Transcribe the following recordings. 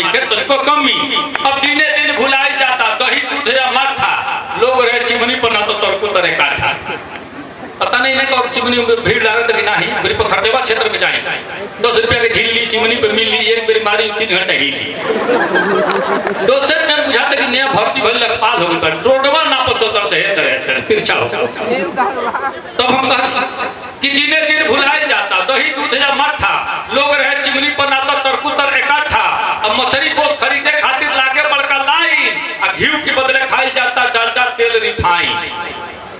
नहीं के तुमको कमी। अब दिने दिन भुलाई जाता दही दूध या मट्ठा, लोग रहे चिमनी पर ना तो तरकू तरे काठा। पता नहीं है कब चिमनी में भीड़ लागत कि नहीं, मेरे पर खरदेवा क्षेत्र में जाए 10 रुपया की झिल्ली चिमनी पे मिली, एक बेरी मारी 3 घंटा हिली। दोसर जन बुझाते कि नया भर्ती भइल पाल हो गई, रोडवा ना पचोतर से हेतर तिरछा हो। तब हम कह कि दिने दिन भुलाए जाता दही दूध या मट्ठा, लोग रहे चिमनी पर ना तो तरकू तर इकट्ठा। अब मछली कोस खरीदे खातिर लागे बड़का लाइन, आ घी के बदले खाई जाता डालडा तेल रिफाइन।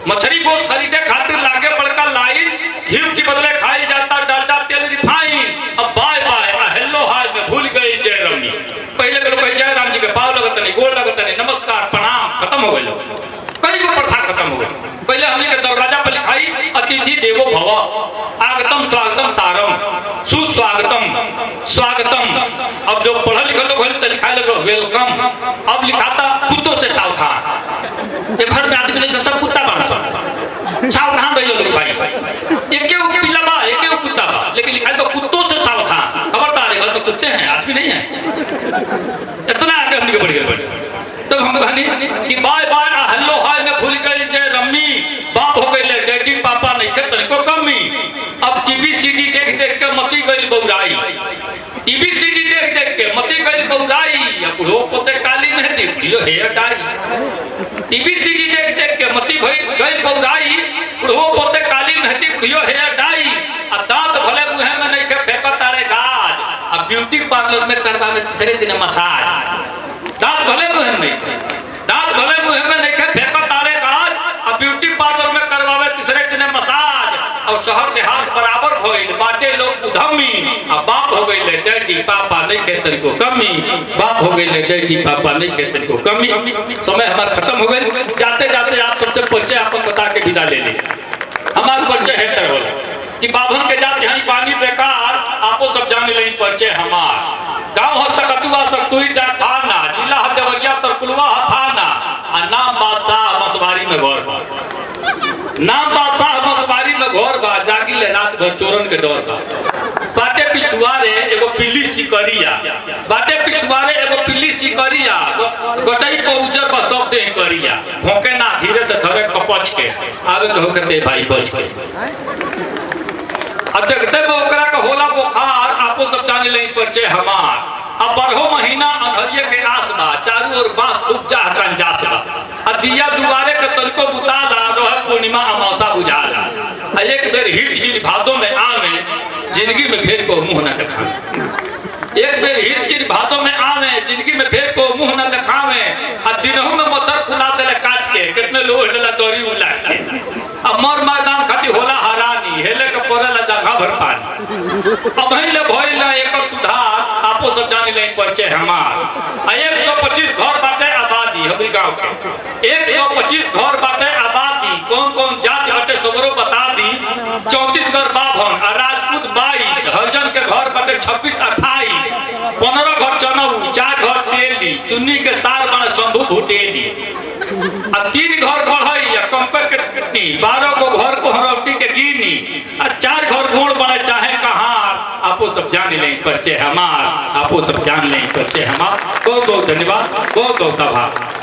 मछली कोस खरीदे खातिर लागे बड़का लाइन, घी के बदले खाई जाता डालडा तेल रिफाइन। अब बाय बाय हेलो हाय में भूल गई जय रमी। पहले के लोग जय राम जी के पाव लगत नहीं, गोड़ लगत नहीं, नमस्कार प्रणाम खत्म हो गए, कई को प्रथा खत्म हो गई। पहले हमने के दरवाजा पर लिखाई अतिथि देवो भव, आगतम स्वागतम सारम सुस्वागतम स्वागतम। अब जो पढ़ा लिखा लोग है लिखा लगे वेलकम। अब लिखाता कुत्तों से सावधान। ये घर में आदमी नहीं सब कुत्ता बन सावधान रहिए लोग भाई। एक पिल्ला बा एक कुत्ता बा, लेकिन लिखा तो कुत्तों से सावधान। खबरदार घर में कुत्ते हैं आदमी नहीं है। इतना आगे हमने बढ़ गए। तब हम कहनी कि बाय बाय हेलो हाय में भूल गई जय रम्मी। बाप हो गई डैडी पापा नहीं थे तनिको कमी। अब टीवी सीडी देख देख के मती गई बौराई, टीवी सीडी देख देख के मती गई बौराई। अब बुढ़ो पोते काली मेहंदी बुढ़ियो हेयर डाई, टीवी सीडी देख देख के मती गई बौराई। बुढ़ो पोते काली मेहंदी बुढ़ियो हेयर डाई। अब दांत भले मुँह में नहीं के फेंका तारे गाज। अब ब्यूटी पार्लर में करवा में तीसरे दिन मसाज। दांत भले मुँह में नहीं के फेंका तारे गाज। अब ब्यूटी पार्लर में करवावे तीसरे दिन मसाज। और शहर देहात बराबर भइल बाटे लोग उधमी। अब बाप हो गई डैडी पापा नहीं के तनिको कमी। बाप हो गई डैडी पापा नहीं के तनिको कमी। समय हमारा खत्म हो गए। जाते जाते आप सबसे परिचय आपको बता के विदा ले ली। हमारा परिचय हेटर होला कि बाभन के जाते हैं पानी बेकार, आपो सब जाने लगी परिचय हमार। गाँव हो सकतुआ सकतुई थाना, जिला देवरिया तरकुलवा थाना। नाम बादशाह मसवारी में घोर बा, नाम बादशाह मसवारी में घोर बा। जागी ले रात भर चोरन के डर बा। बाटे पिछुआरे एगो पिल्ली सिकरिया, बाटे पिछुआरे एगो पिल्ली सिकरिया। गटई को उजर पर सब दे करिया। भोंके ना धीरे से धरे कपच के आवे के होके दे भाई बच के। अब देखते में ओकरा का होला बुखार, आपो सब जाने लगी परिचय हमार। अब 12 महीना अंधरिये के आस बा, चारों ओर बांस खूब जा कंजास बा। अब दिया दुआरे के तनको बुताला, रोह पूर्णिमा अमावसा बुझाला। एक बेर हिट जिन भादों में आवे, जिंदगी में फिर को मुंह न दिखावे। एक बेर हिट जिन भादों में आवे, जिंदगी में फिर को मुंह न दिखावे। अब दिनों में मच्छर फुला देले काट के, कितने लोग हेला दौरी उलाट के। अब मर मैदान खाती होला हरानी, हेले के पड़ेला जगह भर पानी। अब ले भइल एकर सुधार, आपो सब जाने लगी परिचय हमार। 125 घर बाटे आबादी हमरी गांव के, 125 घर बाटे आबादी। कौन कौन जाति हटे सगरो बता दी। 34 घर बाभन, राजपूत 22, हरिजन के घर बाटे 26 28। 15 घर चनऊ, 4 घर तेली, चुन्नी के सार बने शंभू भुटेली। अब 3 घर बढ़ई कंकर के टूटनी, 12 को घर को हरौटी के गिनी। 4 घर गोड़ बने चाहे कहार। आपो सब जान लें परिचय हमार, आपो सब जान लें परिचय हमार। बहुत बहुत धन्यवाद, बहुत बहुत आभार।